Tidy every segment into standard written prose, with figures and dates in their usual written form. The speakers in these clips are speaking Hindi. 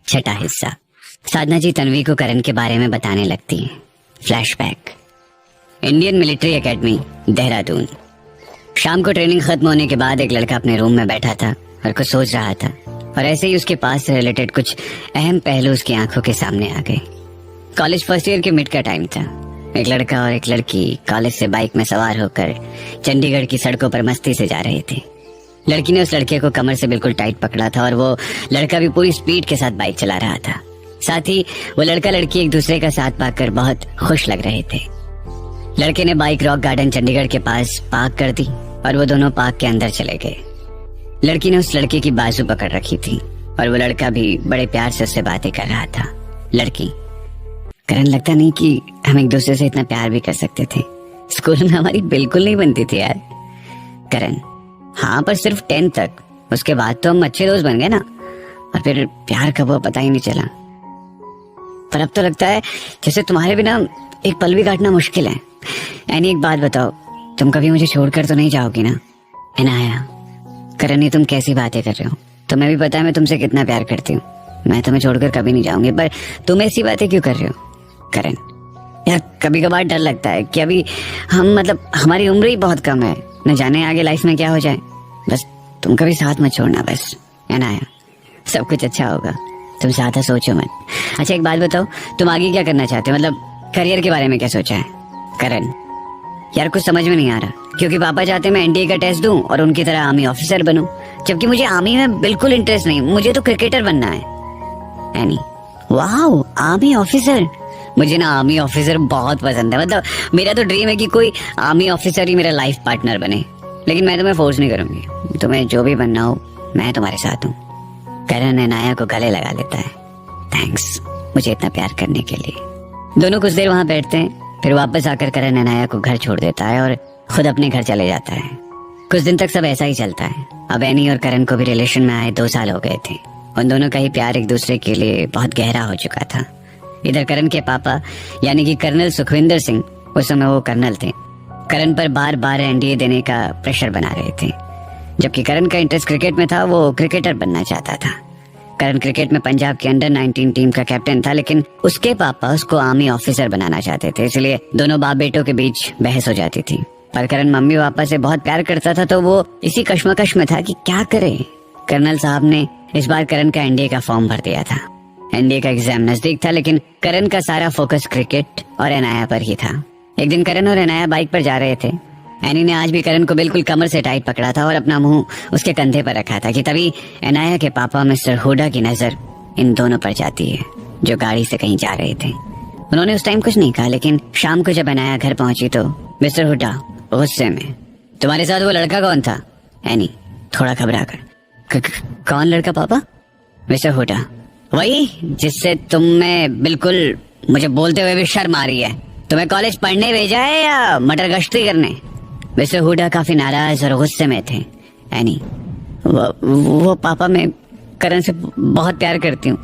छठा हिस्सा। साधना जी तन्वी को करण के बारे में बताने लगती हैं। Flashback. Indian military academy, Dehradun. शाम को ट्रेनिंग खत्म होने के बाद एक लड़का अपने रूम में बैठा था और कुछ सोच रहा था, और ऐसे ही उसके पास से रिलेटेड कुछ अहम पहलू उसकी आंखों के सामने आ गए। कॉलेज फर्स्ट ईयर के मिड का टाइम था। एक लड़का और एक लड़की कॉलेज से बाइक में सवार होकर चंडीगढ़ की सड़कों पर मस्ती से जा रहे थे। लड़की ने उस लड़के को कमर से बिल्कुल टाइट पकड़ा था और वो लड़का भी पूरी स्पीड के साथ बाइक चला रहा था। साथ ही वो लड़का लड़की एक दूसरे का साथ पाकर बहुत खुश लग रहे थे। लड़के ने बाइक रॉक गार्डन चंडीगढ़ के पास पार्क कर दी और वो दोनों पार्क के अंदर चले गए। लड़की ने उस लड़के की बाजू पकड़ रखी थी और वो लड़का भी बड़े प्यार से उससे बातें कर रहा था। लड़की: करण, लगता नहीं कि हम एक दूसरे से इतना प्यार भी कर सकते थे। स्कूल में हमारी बिल्कुल नहीं बनती थी यार। करण: हाँ, पर सिर्फ 10th तक। उसके बाद तो हम अच्छे दोस्त बन गए ना, और फिर प्यार कब हुआ पता ही नहीं चला। पर अब तो लगता है जैसे तुम्हारे बिना एक पल भी काटना मुश्किल है। एनी, एक बात बताओ, तुम कभी मुझे छोड़कर तो नहीं जाओगी ना? अनाया: करण, ये तुम कैसी बातें कर रहे हो? तुम्हें भी पता है मैं तुमसे कितना प्यार करती हूँ। मैं तुम्हें छोड़कर कभी नहीं जाऊंगी, पर तुम ऐसी बातें क्यों कर रहे हो? करण: यार, कभी कभार डर लगता है कि अभी हमारी उम्र ही बहुत कम है, न जाने आगे लाइफ में क्या हो जाए। बस तुम कभी साथ मत छोड़ना बस। अनाया: सब कुछ अच्छा होगा, तुम ज्यादा सोचो मत। अच्छा, एक बात बताओ, तुम आगे क्या करना चाहते हो? करियर के बारे में क्या सोचा है? करण: यार, कुछ समझ में नहीं आ रहा, क्योंकि पापा चाहते मैं एनडीए का टेस्ट दूं और उनकी तरह आर्मी ऑफिसर बनूं, जबकि मुझे आर्मी में बिल्कुल इंटरेस्ट नहीं, मुझे तो क्रिकेटर बनना है। एनी: वाह, आर्मी ऑफिसर! मुझे ना आर्मी ऑफिसर बहुत पसंद है। मेरा तो ड्रीम है कि कोई आर्मी ऑफिसर ही मेरा लाइफ पार्टनर बने। लेकिन मैं तुम्हें फोर्स नहीं करूंगी, तुम्हें जो भी बनना हो मैं तुम्हारे साथ हूँ। करण अनाया को गले लगा लेता है। थैंक्स मुझे इतना प्यार करने के लिए। दोनों कुछ देर वहां बैठते हैं, फिर वापस आकर करण अनाया को घर छोड़ देता है और खुद अपने घर चले जाता है। कुछ दिन तक सब ऐसा ही चलता है। अब एनी और करण को भी रिलेशन में आए 2 साल हो गए थे। उन दोनों का ही प्यार एक दूसरे के लिए बहुत गहरा हो चुका था। इधर करण के पापा यानी कि कर्नल सुखविंदर सिंह, उस समय वो कर्नल थे, करण पर बार बार एनडीए देने का प्रेशर बना रहे थे। जबकि करण का इंटरेस्ट क्रिकेट में था, वो क्रिकेटर बनना चाहता था। करण क्रिकेट में पंजाब के अंडर 19 टीम का कैप्टन था, लेकिन उसके पापा उसको आर्मी ऑफिसर बनाना चाहते थे, इसलिए दोनों बाप बेटों के बीच बहस हो जाती थी। पर करण मम्मी पापा से बहुत प्यार करता था, तो वो इसी कश्मकश में था कि क्या करे। कर्नल साहब ने इस बार करण का एनडीए का फॉर्म भर दिया था। एनडीए का एग्जाम नजदीक था, लेकिन करण का सारा फोकस क्रिकेट और अनाया पर ही था। एक दिन करण और अनाया बाइक पर जा रहे थे। एनी ने आज भी करण को बिल्कुल कमर से टाइट पकड़ा था और अपना मुंह उसके कंधे पर रखा था कि तभी अनाया के पापा मिस्टर हुडा की नजर इन दोनों पर जाती है, जो गाड़ी से कहीं जा रहे थे। उन्होंने उस टाइम कुछ नहीं कहा, लेकिन शाम को जब अनाया घर पहुंची तो मिस्टर हुडा गुस्से में: तुम्हारे साथ वो लड़का कौन था? एनी थोड़ा घबरा कर: कौन लड़का पापा? मिस्टर हुडा: वही जिससे तुम्हें बिल्कुल मुझे बोलते हुए भी शर्म आ रही है। तुम्हें कॉलेज पढ़ने भेजा है या मटर गश्ती करने? मिस्टर हुडा काफी नाराज और गुस्से में थे। एनी: वो पापा, मैं करण से बहुत प्यार करती हूँ,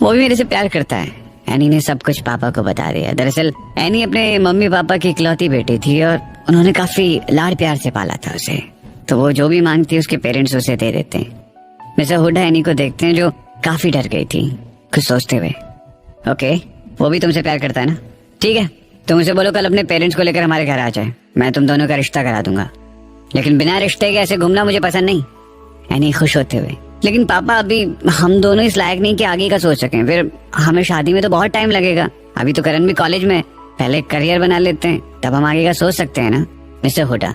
वो भी मेरे से प्यार करता है। एनी ने सब कुछ पापा को बता दिया। दरअसल एनी अपने मम्मी पापा की इकलौती बेटी थी और उन्होंने काफी लाड प्यार से पाला था उसे, तो वो जो भी मांगती उसके पेरेंट्स उसे दे देते हैं। मिस्टर हुडा एनी को देखते हैं, जो काफी डर गई थी, कुछ सोचते हुए: ओके, वो भी तुमसे प्यार करता है ना? ठीक है, तुम उसे बोलो कल अपने पेरेंट्स को लेकर हमारे घर आ जाए, मैं तुम दोनों का रिश्ता करा दूंगा। लेकिन बिना रिश्ते के ऐसे घूमना मुझे पसंद नहीं। एनी खुश होते हुए: लेकिन पापा, अभी हम दोनों इस लायक नहीं कि आगे का सोच सकें, फिर हमें शादी में तो बहुत टाइम लगेगा। अभी तो करण भी कॉलेज में, पहले करियर बना लेते हैं, तब हम आगे का सोच सकते हैं ना? मिस्टर हुडा: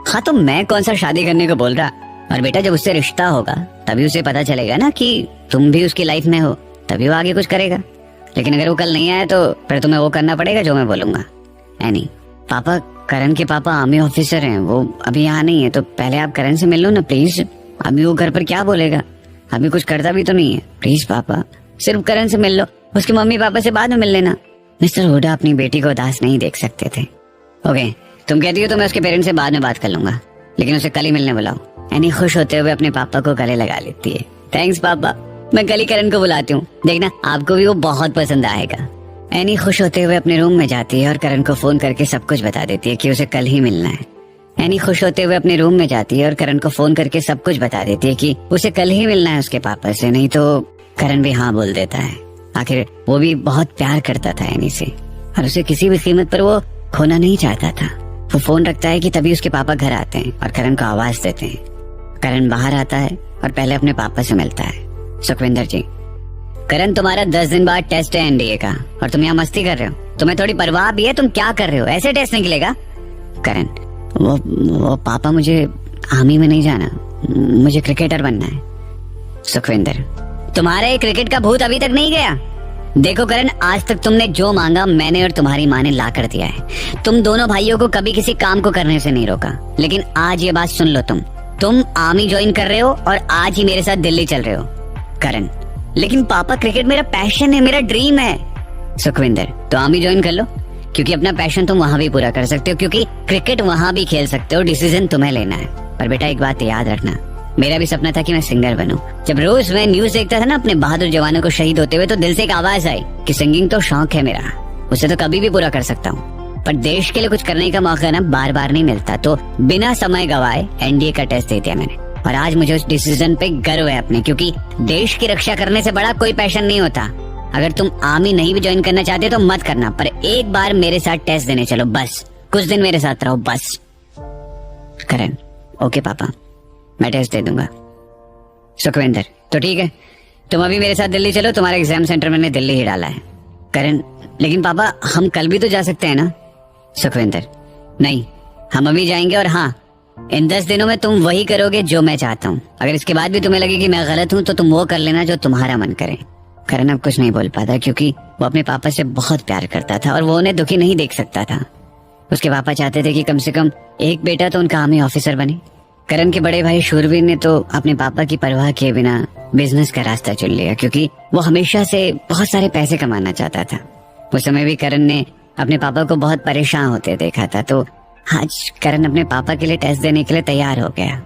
हाँ, तो मैं कौन सा शादी करने को बोल रहा, और बेटा जब उससे रिश्ता होगा तभी उसे पता चलेगा ना कि तुम भी उसकी लाइफ में हो, तभी वो आगे कुछ करेगा। लेकिन अगर वो कल नहीं आया तो फिर तुम्हें वो करना पड़ेगा जो मैं बोलूंगा। एनी: पापा, करण के पापा आर्मी ऑफिसर हैं, वो अभी यहाँ नहीं है, तो पहले आप करण से मिल लो ना प्लीज। अभी वो घर पर क्या बोलेगा, अभी कुछ करता भी तो नहीं है। प्लीज पापा, सिर्फ करण से मिल लो, उसके मम्मी पापा से बाद में मिल लेना। मिस्टर हुडा अपनी बेटी को उदास नहीं देख सकते थे। ओके, तुम कहती हो तो मैं उसके पेरेंट्स से बाद में बात कर लूंगा, लेकिन उसे कल ही मिलने बुलाओ। एनी खुश होते हुए अपने पापा को गले लगा लेती है। थैंक्स पापा, मैं कल ही करण को बुलाती हूँ, देखना आपको भी वो बहुत पसंद आएगा। एनी खुश होते हुए अपने रूम में जाती है और करण को फोन करके सब कुछ बता देती है कि उसे कल ही मिलना है। एनी खुश होते हुए अपने रूम में जाती है और करण को फोन करके सब कुछ बता देती है कि उसे कल ही मिलना है उसके पापा से, नहीं तो करण भी हाँ बोल देता है। आखिर वो भी बहुत प्यार करता था एनी से और उसे किसी भी कीमत पर वो खोना नहीं चाहता था। वो फोन रखता है कि तभी उसके पापा घर आते हैं और करण को आवाज देते हैं। करण बाहर आता है और पहले अपने पापा से मिलता है। सुखविंदर जी, करण तुम्हारा 10 दिन बाद टेस्ट है एनडीए का और तुम यहाँ मस्ती कर रहे हो। तुम्हें थोड़ी परवाह भी है? तुम क्या कर रहे हो? ऐसे टेस्ट निकलेगा? करण, वो पापा, मुझे आर्मी में नहीं जाना, मुझे क्रिकेटर बनना है। सुखविंदर, तुम्हारा ये क्रिकेट का भूत अभी तक नहीं गया? देखो करण, आज तक तुमने जो मांगा मैंने और तुम्हारी माँ ने ला कर दिया है। तुम दोनों भाइयों को कभी किसी काम को करने से नहीं रोका, लेकिन आज ये बात सुन लो, तुम आर्मी ज्वाइन कर रहे हो और आज ही मेरे साथ दिल्ली चल रहे हो। करण, लेकिन पापा क्रिकेट मेरा पैशन है, मेरा ड्रीम है। सुखविंदर, तो आर्मी ज्वाइन कर लो, क्योंकि अपना पैशन तुम वहाँ भी पूरा कर सकते हो, क्योंकि क्रिकेट वहाँ भी खेल सकते हो। डिसीजन तुम्हें लेना है। पर बेटा एक बात याद रखना, मेरा भी सपना था कि मैं सिंगर बनूं। जब रोज मैं न्यूज देखता था ना अपने बहादुर जवानों को शहीद होते हुए, तो दिल से एक आवाज आई कि सिंगिंग तो शौक है मेरा, उसे तो कभी भी पूरा कर सकता हूँ, पर देश के लिए कुछ करने का मौका ना बार बार नहीं मिलता। तो बिना समय गवाए एनडीए का टेस्ट दे दिया मैंने और आज मुझे उस डिसीजन पे गर्व है अपने, क्योंकि देश की रक्षा करने से बड़ा कोई पैशन नहीं होता। अगर तुम आर्मी नहीं भी ज्वाइन करना चाहते तो मत करना, पर एक बार मेरे साथ टेस्ट देने चलो, बस कुछ दिन मेरे साथ रहो बस। करण, ओके पापा, मैं टेस्ट दे दूंगा। सुखविंदर, तो ठीक है, तुम अभी मेरे साथ दिल्ली चलो, तुम्हारा एग्जाम सेंटर मैंने दिल्ली ही डाला है। करण, लेकिन पापा हम कल भी तो जा सकते हैं ना? सुखविंदर, नहीं, हम अभी जाएंगे और हाँ, इन 10 दिनों में तुम वही करोगे जो मैं चाहता हूँ। अगर इसके बाद भी तुम्हें लगे कि मैं गलत हूँ तो तुम वो कर लेना जो तुम्हारा मन करे। करण अब कुछ नहीं बोल पाता, क्योंकि वो अपने पापा से बहुत प्यार करता था और वो उन्हें दुखी नहीं देख सकता था। उसके पापा चाहते थे कि कम से कम एक बेटा तो उनका आर्मी ऑफिसर बने। करण के बड़े भाई शूरवीर ने तो अपने पापा की परवाह किए बिना बिजनेस का रास्ता चुन लिया, क्योंकि वो हमेशा से बहुत सारे पैसे कमाना चाहता था। उस समय भी करण ने अपने पापा को बहुत परेशान होते देखा था, तो आज करण अपने पापा के लिए टेस्ट देने के लिए तैयार हो गया।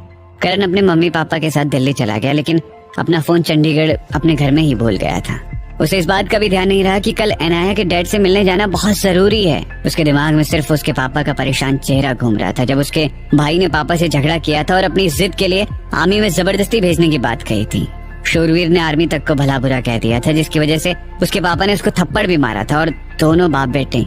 करण अपने मम्मी पापा के साथ दिल्ली चला गया, लेकिन अपना फोन चंडीगढ़ अपने घर में ही भूल गया था। उसे इस बात का भी ध्यान नहीं रहा कि कल अनाया के डैड से मिलने जाना बहुत जरूरी है। उसके दिमाग में सिर्फ उसके पापा का परेशान चेहरा घूम रहा था, जब उसके भाई ने पापा से झगड़ा किया था और अपनी जिद के लिए आर्मी में जबरदस्ती भेजने की बात कही थी। शूरवीर ने आर्मी तक को भला बुरा कह दिया था, जिसकी वजह से उसके पापा ने उसको थप्पड़ भी मारा था और दोनों बाप बेटे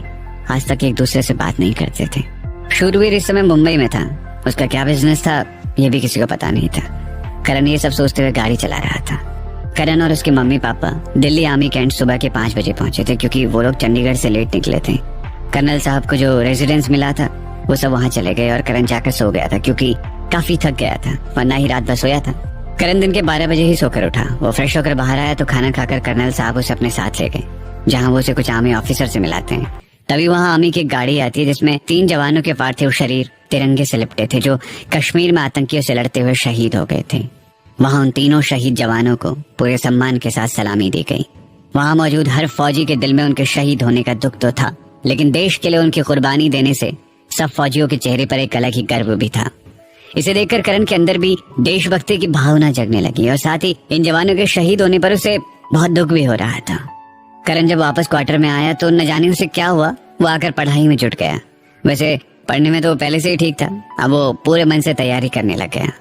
आज तक एक दूसरे से बात नहीं करते थे। शूरवीर इस समय मुंबई में था। उसका क्या बिजनेस था ये भी किसी को पता नहीं था। करण ये सब सोचते हुए गाड़ी चला रहा था। करण और उसके mummy papa Delhi army cantt सुबह के 5 बजे पहुंचे थे, क्योंकि वो लोग चंडीगढ़ से लेट निकले थे। कर्नल साहब को जो रेजिडेंस मिला था वो सब वहाँ चले गए और करण जाकर सो गया था, क्योंकि काफी थक गया था, वरना ही रात भर सोया था। करण दिन के 12 बजे ही सोकर उठा। वो फ्रेश होकर बाहर आया तो खाना खाकर कर्नल साहब उसे अपने साथ ले गए, जहाँ वो उसे कुछ आर्मी ऑफिसर से मिलाते हैं। तभी वहाँ आर्मी की एक गाड़ी आती है, जिसमें 3 जवानों के पार्थिव शरीर तिरंगे से लिपटे थे, जो कश्मीर में आतंकियों से लड़ते हुए शहीद हो गए थे। वहाँ उन तीनों शहीद जवानों को पूरे सम्मान के साथ सलामी दी गई। वहाँ मौजूद हर फौजी के दिल में उनके शहीद होने का दुख तो था, लेकिन देश के लिए उनकी कुर्बानी देने से सब फौजियों के चेहरे पर एक अलग ही गर्व भी था। इसे देखकर करण के अंदर भी देशभक्ति की भावना जगने लगी और साथ ही इन जवानों के शहीद होने पर उसे बहुत दुख भी हो रहा था। करण जब वापस क्वार्टर में आया तो न जाने उसे क्या हुआ, वो आकर पढ़ाई में जुट गया। वैसे पढ़ने में तो पहले से ही ठीक था, अब वो पूरे मन से तैयारी करने लग गया।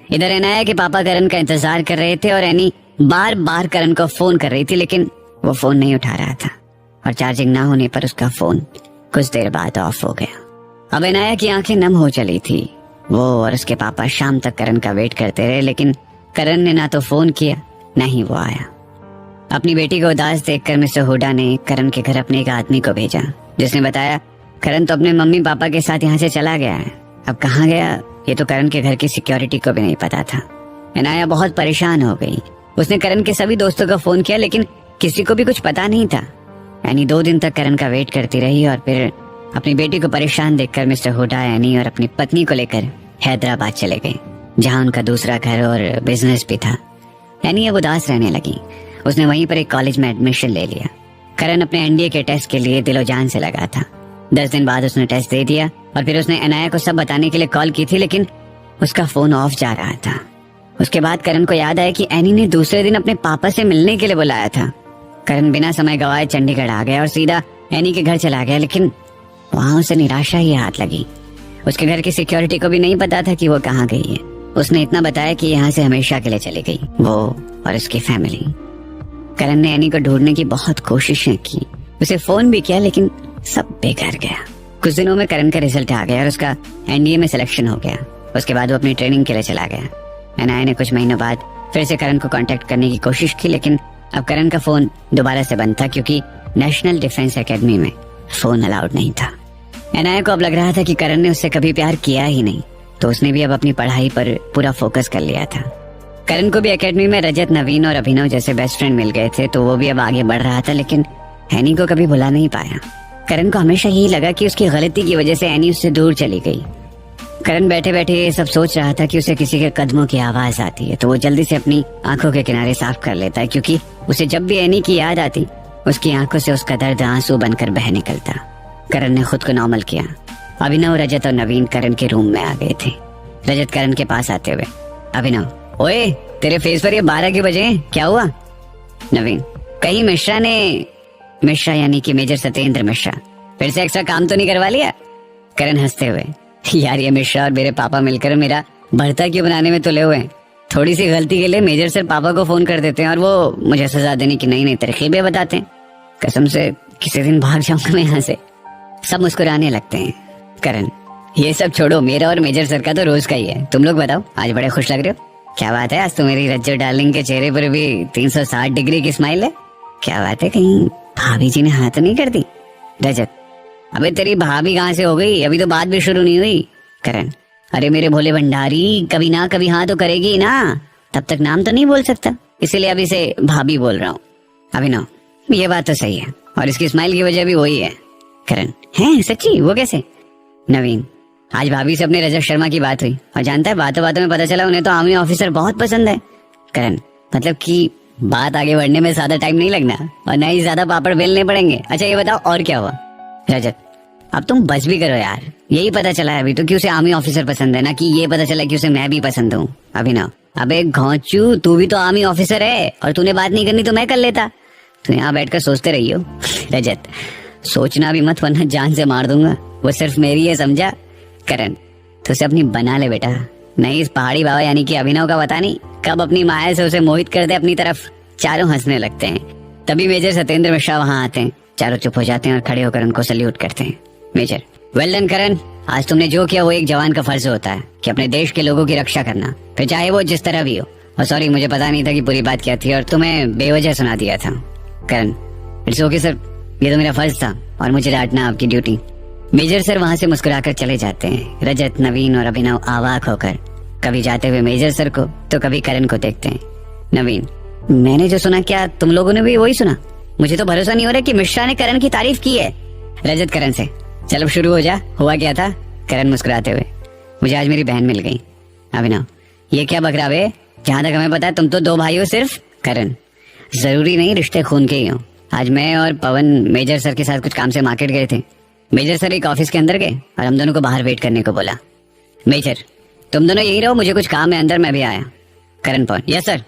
इधर अनाया के पापा करण का इंतजार कर रहे थे और एनी बार बार करण को फोन कर रही थी, लेकिन वो फोन नहीं उठा रहा था और चार्जिंग ना होने पर उसका फोन कुछ देर बाद ऑफ हो गया। अब अनाया की आंखें नम हो चली थी। वो और उसके पापा शाम तक करण का वेट करते रहे, लेकिन करण ने ना तो फोन किया ना ही वो आया। अपनी बेटी को उदास देखकर मिस्टर हुडा ने करण के घर अपने एक आदमी को भेजा, जिसने बताया करण तो अपने मम्मी पापा के साथ यहाँ से चला गया है। अब कहाँ गया ये तो करण के घर की सिक्योरिटी को भी नहीं पता था। अनाया बहुत परेशान हो गई। उसने करण के सभी दोस्तों को फोन किया, लेकिन किसी को भी कुछ पता नहीं था। यानी 2 दिन तक करण का वेट करती रही और फिर अपनी बेटी को परेशान देखकर मिस्टर हुडा एनी और अपनी पत्नी को लेकर हैदराबाद चले गए, जहाँ उनका दूसरा घर और बिजनेस भी था। एनी अब उदास रहने लगी। उसने वहीं पर एक कॉलेज में एडमिशन ले लिया। करण अपने एनडीए के टेस्ट के लिए दिलो जान से लगा था। 10 दिन बाद उसने टेस्ट दे दिया और फिर उसने अनाया को सब बताने के लिए कॉल की थी, लेकिन उसका फोन ऑफ जा रहा था। उसके बाद करण को याद आया कि एनी ने दूसरे दिन अपने पापा से मिलने के लिए बुलाया था। करण बिना समय गवाए चंडीगढ़ आ गया और सीधा एनी के घर चला गया, लेकिन वहाँ उसे निराशा ही हाथ लगी। उसके घर की सिक्योरिटी को भी नहीं पता था कि वो कहाँ गई है। उसने इतना बताया कि यहाँ से हमेशा के लिए चली गई, वो और उसकी फैमिली। करण ने एनी को ढूंढने की बहुत कोशिशें की, उसे फोन भी किया, लेकिन सब बेकार गया। कुछ दिनों में करण का रिजल्ट आ गया और उसका एनडीए में सिलेक्शन हो गया। उसके बाद वो अपनी ट्रेनिंग के लिए चला गया। एनआईए ने कुछ महीनों बाद फिर से करण को कांटेक्ट करने की कोशिश की, लेकिन अब करण का फोन दोबारा से बंद था, क्योंकि नेशनल डिफेंस एकेडमी में फोन अलाउड नहीं था। एनआईए को अब लग रहा था कि करण ने उससे कभी प्यार किया ही नहीं, तो उसने भी अब अपनी पढ़ाई पर पूरा फोकस कर लिया था। करण को भी एकेडमी में रजत, नवीन और अभिनव जैसे बेस्ट फ्रेंड मिल गए थे, तो वो भी अब आगे बढ़ रहा था, लेकिन एनी को कभी भुला नहीं पाया। करण को हमेशा यही लगा कि उसकी गलती की वजह से एनी उससे दूर चली गई। करण बैठे बैठे ये सब सोच रहा था कि उसे किसी के कदमों की आवाज आती है तो वो जल्दी से अपनी आंखों के किनारे साफ कर लेता है, क्योंकि उसे जब भी एनी की याद आती उसकी आंखों से उसका दर्द आंसू बनकर बह निकलता। करण ने खुद को नॉर्मल किया। अभिनव, रजत और नवीन करण के रूम में आ गए थे। रजत करण के पास आते हुए, अभिनव, ओए तेरे फेस पर ये 12 के बजे हैं, क्या हुआ? नवीन, कहीं मिश्रा यानी कि मेजर सत्येंद्र मिश्रा फिर से एक्स्ट्रा काम तो नहीं करवा लिया? करण हंसते हुए, यार ये मिश्रा और मेरे पापा मिलकर मेरा भरता क्यों बनाने में तुले हुए हैं। थोड़ी सी गलती के लिए मेजर सर पापा को फोन कर देते हैं और वो मुझे सजा देने की नई नई तरकीबें बताते हैं। कसम से किसी दिन भाग जाऊंगा मैं यहाँ से। सब मुस्कुराने लगते हैं। करण, ये सब छोड़ो, मेरा और मेजर सर का तो रोज का ही है। तुम लोग बताओ, आज बड़े खुश लग रहे हो। क्या बात है, आज तो मेरी रज्जो डार्लिंग के चेहरे पर भी 360 डिग्री की स्माइल है। क्या बात है, कहीं भाभी जी ने हाथ नहीं कर दी? रजत, अबे तेरी भाभी कहाँ से हो गई, अभी तो बात भी शुरू नहीं हुई। करण, अरे मेरे भोले भंडारी, कभी ना कभी हाँ तो करेगी ना, तब तक नाम तो नहीं बोल सकता, इसीलिए अभी से भाभी बोल रहा हूँ। अभिनव, ये बात तो सही है और इसकी स्माइल की वजह भी वही है। करण, है सच्ची, वो कैसे? नवीन, आज भाभी से अपने रजत शर्मा की बात हुई और जानता है बातों बातों में पता चला उन्हें तो आर्मी ऑफिसर बहुत पसंद है। करण, मतलब कि बात आगे बढ़ने में ज्यादा टाइम नहीं लगना और ना ही ज्यादा पापड़ बेलने पड़ेंगे। अच्छा ये बताओ और क्या हुआ? रजत, अब तुम बस भी करो यार, यही पता चला है अभी तो कि उसे आर्मी ऑफिसर पसंद है, ना कि ये पता चला कि उसे मैं भी पसंद हूँ। अभिनव, अबे घोंचू, तू भी तो आर्मी ऑफिसर है और तूने बात नहीं करनी तो मैं कर लेता। तू यहाँ बैठकर सोचते रही हो। रजत, सोचना भी मत वरना जान से मार दूंगा, वो सिर्फ मेरी है, समझा? करण, तो उसे अपनी बना ले बेटा, नहीं इस पहाड़ी बाबा यानी कि अभिनव का पता नहीं कब अपनी माया से उसे मोहित कर दे अपनी तरफ। चारों हंसने लगते हैं। तभी मेजर सत्येंद्र मिश्रा वहाँ आते हैं। चारों चुप हो जाते हैं और खड़े होकर उनको सल्यूट करते हैं। मेजर, वेल डन करण, आज तुमने जो किया वो एक जवान का फर्ज होता है कि अपने देश के लोगों की रक्षा करना, फिर चाहे वो जिस तरह भी हो। और सॉरी, मुझे पता नहीं था कि पूरी बात क्या थी और तुम्हें बेवजह सुना दिया था। करण, इट्स ओके सर, ये तो मेरा फर्ज था और मुझे डांटना आपकी ड्यूटी। मेजर सर वहाँ से मुस्कुराकर चले जाते हैं। रजत, नवीन और अभिनव अवाक होकर कभी जाते हुए मेजर सर को तो कभी करण को देखते हैं। नवीन, मैंने जो सुना क्या तुम लोगों ने भी वही सुना? मुझे तो भरोसा नहीं हो रहा कि मिश्रा ने करण की तारीफ की है। रजत करण से, चलो शुरू हो जा, हुआ क्या था? करण मुस्कुराते हुए, मुझे आज मेरी बहन मिल गई। अभिनव, ये क्या बकरावे, जहाँ तक हमें पता है तुम तो 2 भाई हो सिर्फ। करण, जरूरी नहीं रिश्ते खून के ही हो। आज मैं और पवन मेजर सर के साथ कुछ काम से मार्केट गए थे। मेजर सर एक ऑफिस के अंदर गए और हम दोनों को बाहर वेट करने को बोला। मेजर, तुम दोनों यही रहो, मुझे कुछ काम है अंदर, मैं भी आया। करण पवन, यस सर।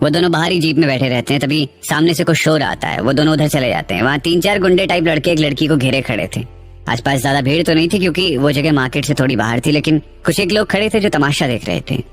वो दोनों बाहर ही जीप में बैठे रहते हैं। तभी सामने से कुछ शोर आता है, वो दोनों उधर चले जाते हैं। वहाँ 3-4 गुंडे टाइप लड़के एक लड़की को घेरे खड़े थे। आसपास ज्यादा भीड़ तो नहीं थी क्योंकि वो जगह मार्केट से थोड़ी बाहर थी, लेकिन कुछ एक लोग खड़े थे जो तमाशा देख रहे थे।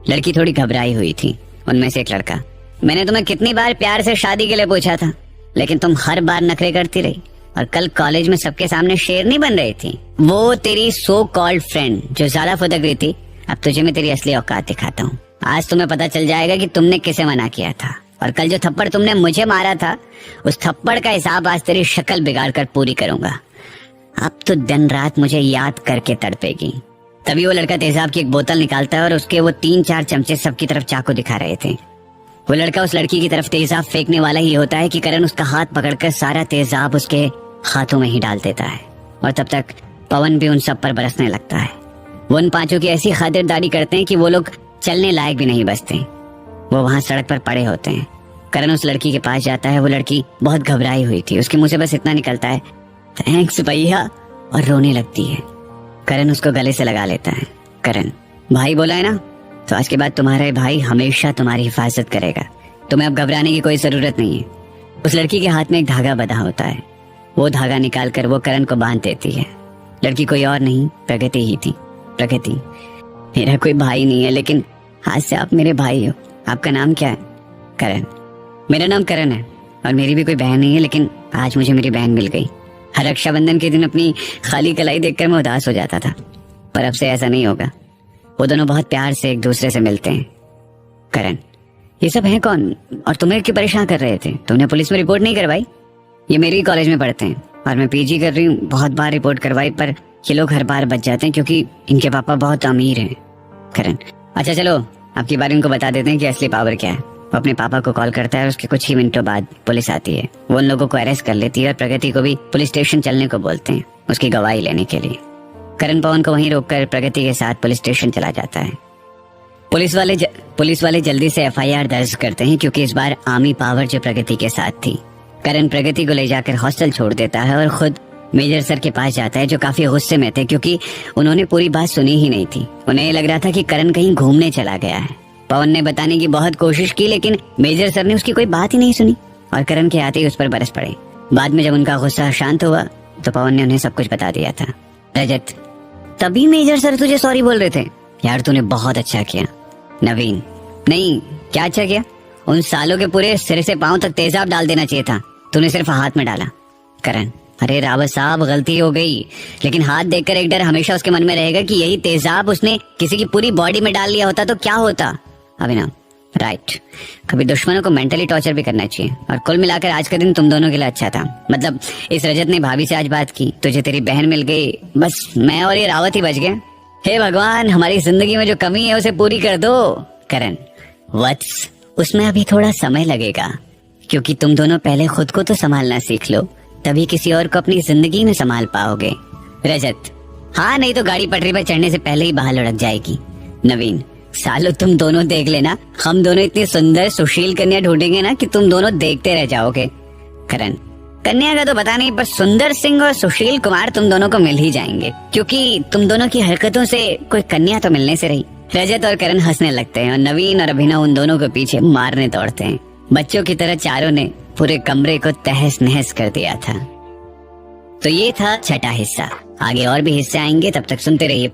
लड़की थोड़ी घबराई हुई थी। उनमें से एक लड़का, मैंने तुम्हें कितनी बार प्यार से शादी के लिए पूछा था, लेकिन तुम हर बार नखरे करती रही और कल कॉलेज में सबके सामने शेर नहीं बन रही थी। वो तेरी सो कॉल्ड फ्रेंड जो ज्यादा फुदक रही थी, अब तुझे मैं तेरी असली औकात दिखाता हूँ। आज तुम्हें पता चल जाएगा कि तुमने किसे मना किया था और कल जो थप्पड़ तुमने मुझे मारा था उस थप्पड़ का हिसाब आज तेरी शक्ल बिगाड़ कर पूरी करूंगा। अब तो दिन रात मुझे याद करके तड़पेगी। तभी वो लड़का तेजाब की एक बोतल निकालता है और उसके वो 3-4 चमचे सबकी तरफ चाकू दिखा रहे थे। वो लड़का उस लड़की की तरफ तेजाब फेंकने वाला ही होता है कि करण उसका हाथ पकड़कर सारा तेजाब उसके हाथों में ही डाल देता है और तब तक पवन भी उन सब पर बरसने लगता है। वो उन 5 की ऐसी खातिरदारी करते हैं कि वो लोग चलने लायक भी नहीं बचते। वो वहाँ सड़क पर पड़े होते हैं। करण उस लड़की के पास जाता है। वो लड़की बहुत घबराई हुई थी। उसके मुंह से बस इतना निकलता है, थैंक्स भैया, और रोने लगती है। करण उसको गले से लगा लेता है। करण, भाई बोला है ना, तो आज के बाद तुम्हारे भाई हमेशा तुम्हारी हिफाजत करेगा। तुम्हें अब घबराने की कोई जरूरत नहीं है। उस लड़की के हाथ में एक धागा बंधा होता है। वो धागा निकालकर वो करण को बांध देती है। लड़की कोई और नहीं, प्रगति ही थी। प्रगति, मेरा कोई भाई नहीं है लेकिन आज से आप मेरे भाई हो। आपका नाम क्या है? करण, मेरा नाम करण है और मेरी भी कोई बहन नहीं है, लेकिन आज मुझे मेरी बहन मिल गई। हर रक्षाबंधन के दिन अपनी खाली कलाई देखकर मैं उदास हो जाता था, पर अब से ऐसा नहीं होगा। वो दोनों बहुत प्यार से एक दूसरे से मिलते हैं। करण, ये सब हैं कौन और तुम्हें क्यों परेशान कर रहे थे? तुमने पुलिस में रिपोर्ट नहीं करवाई? ये मेरी कॉलेज में पढ़ते हैं और मैं पीजी कर रही हूँ। बहुत बार रिपोर्ट करवाई पर ये लोग हर बार बच जाते हैं क्योंकि इनके पापा बहुत अमीर हैं। करण, अच्छा चलो आपकी बारे उनको बता देते हैं कि असली पावर क्या है। वो अपने पापा को कॉल करता है और उसके कुछ ही मिनटों बाद पुलिस आती है। वो उन लोगों को अरेस्ट कर लेती है और प्रगति को भी पुलिस स्टेशन चलने को बोलते हैं उसकी गवाही लेने के लिए। करण पवन को वहीं रोककर प्रगति के साथ पुलिस स्टेशन चला जाता है। पुलिस वाले जल्दी से एफआईआर दर्ज करते हैं क्योंकि इस बार आर्मी पावर जो प्रगति के साथ थी। करण प्रगति को ले जाकर हॉस्टल छोड़ देता है और खुद मेजर सर के पास जाता है जो काफी गुस्से में थे क्योंकि उन्होंने पूरी बात सुनी ही नहीं थी। उन्हें लग रहा था कि करण कहीं घूमने चला गया है। पवन ने बताने की बहुत कोशिश की लेकिन मेजर सर ने उसकी कोई बात ही नहीं सुनी और करण के आते ही उस पर बरस पड़े। बाद में जब उनका गुस्सा शांत हुआ तो पवन ने उन्हें सब कुछ बता दिया था। रजत, तभी मेजर सर तुझे सॉरी बोल रहे थे? यार तूने बहुत अच्छा किया। नवीन, नहीं क्या अच्छा किया? उन सालों के पूरे सिर से पांव तक तेजाब डाल देना चाहिए था, तूने सिर्फ हाथ में डाला। करण, अरे रावत साहब गलती हो गई, लेकिन हाथ देखकर एक डर हमेशा उसके मन में रहेगा कि यही तेजाब उसने किसी की पूरी बॉडी में डाल लिया होता तो क्या होता। अभिनव, राइट, कभी दुश्मनों को मेंटली टॉर्चर भी करना चाहिए। और कुल मिलाकर आज का दिन तुम दोनों के लिए अच्छा था। मतलब इस रजत ने भाभी से आज बात की, तुझे तेरी बहन मिल गई, बस मैं और ये रावत ही बच गए। हे भगवान, हमारी जिंदगी में जो कमी है उसे पूरी कर दो। करण, वत्स, उसमें अभी थोड़ा समय लगेगा क्योंकि तुम दोनों पहले खुद को तो संभालना सीख लो, तभी किसी और को अपनी जिंदगी में संभाल पाओगे। रजत, हाँ, नहीं तो गाड़ी पटरी पर चढ़ने से पहले ही बाहर लुढ़क जाएगी। नवीन, सालो तुम दोनों देख लेना, हम दोनों इतनी सुंदर सुशील कन्या ढूंढेंगे ना कि तुम दोनों देखते रह जाओगे। करण, कन्या का तो पता नहीं, पर सुंदर सिंह और सुशील कुमार तुम दोनों को मिल ही जाएंगे क्योंकि तुम दोनों की हरकतों से कोई कन्या तो मिलने से रही। रजत और करण हंसने लगते हैं और नवीन और अभिनव उन दोनों के पीछे मारने दौड़ते हैं। बच्चों की तरह चारों ने पूरे कमरे को तहस नहस कर दिया था। तो ये था छठा हिस्सा। आगे और भी हिस्से आएंगे, तब तक सुनते रहिए